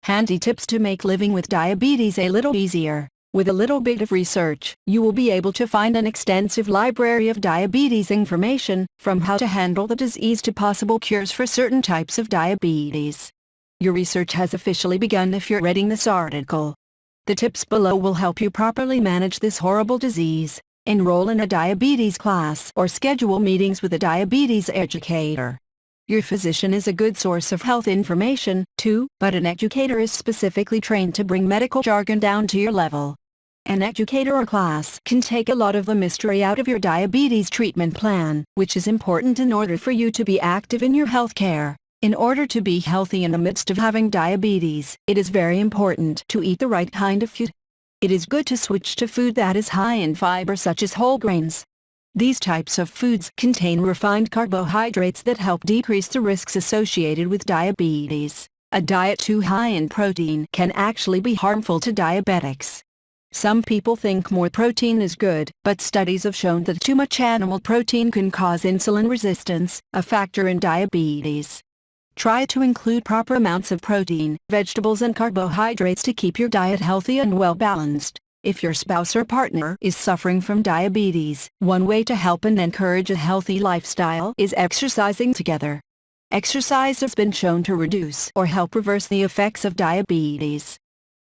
Handy tips to make living with diabetes a little easier. With a little bit of research, you will be able to find an extensive library of diabetes information, from how to handle the disease to possible cures for certain types of diabetes. Your research has officially begun if you're reading this article. The tips below will help you properly manage this horrible disease. Enroll in a diabetes class or schedule meetings with a diabetes educator. Your physician is a good source of health information, too, but an educator is specifically trained to bring medical jargon down to your level. An educator or class can take a lot of the mystery out of your diabetes treatment plan, which is important in order for you to be active in your health care. In order to be healthy in the midst of having diabetes, it is very important to eat the right kind of food. It is good to switch to food that is high in fiber, such as whole grains. These types of foods contain refined carbohydrates that help decrease the risks associated with diabetes. A diet too high in protein can actually be harmful to diabetics. Some people think more protein is good, but studies have shown that too much animal protein can cause insulin resistance, a factor in diabetes. Try to include proper amounts of protein, vegetables and carbohydrates to keep your diet healthy and well balanced. If your spouse or partner is suffering from diabetes, one way to help and encourage a healthy lifestyle is exercising together. Exercise has been shown to reduce or help reverse the effects of diabetes.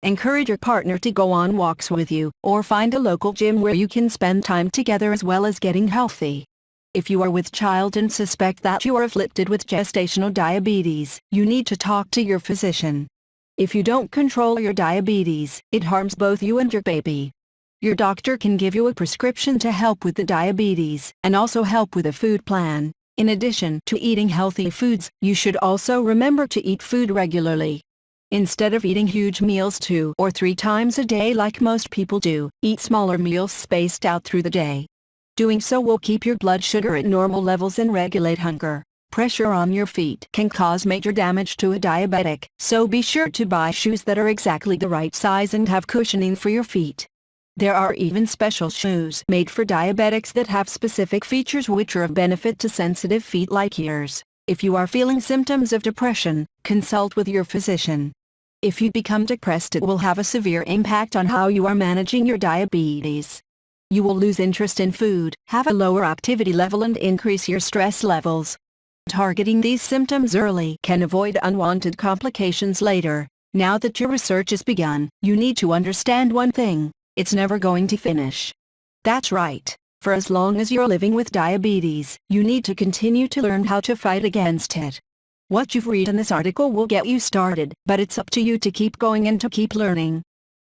Encourage your partner to go on walks with you, or find a local gym where you can spend time together as well as getting healthy. If you are with child and suspect that you are afflicted with gestational diabetes, you need to talk to your physician. If you don't control your diabetes, it harms both you and your baby. Your doctor can give you a prescription to help with the diabetes, and also help with a food plan. In addition to eating healthy foods, you should also remember to eat food regularly. Instead of eating huge meals 2 or 3 times a day like most people do, eat smaller meals spaced out through the day. Doing so will keep your blood sugar at normal levels and regulate hunger. Pressure on your feet can cause major damage to a diabetic, so be sure to buy shoes that are exactly the right size and have cushioning for your feet. There are even special shoes made for diabetics that have specific features which are of benefit to sensitive feet like yours. If you are feeling symptoms of depression, consult with your physician. If you become depressed, it will have a severe impact on how you are managing your diabetes. You will lose interest in food, have a lower activity level and increase your stress levels. Targeting these symptoms early can avoid unwanted complications later. Now that your research has begun, you need to understand one thing: it's never going to finish. That's right. For as long as you're living with diabetes, you need to continue to learn how to fight against it. What you've read in this article will get you started, but it's up to you to keep going and to keep learning.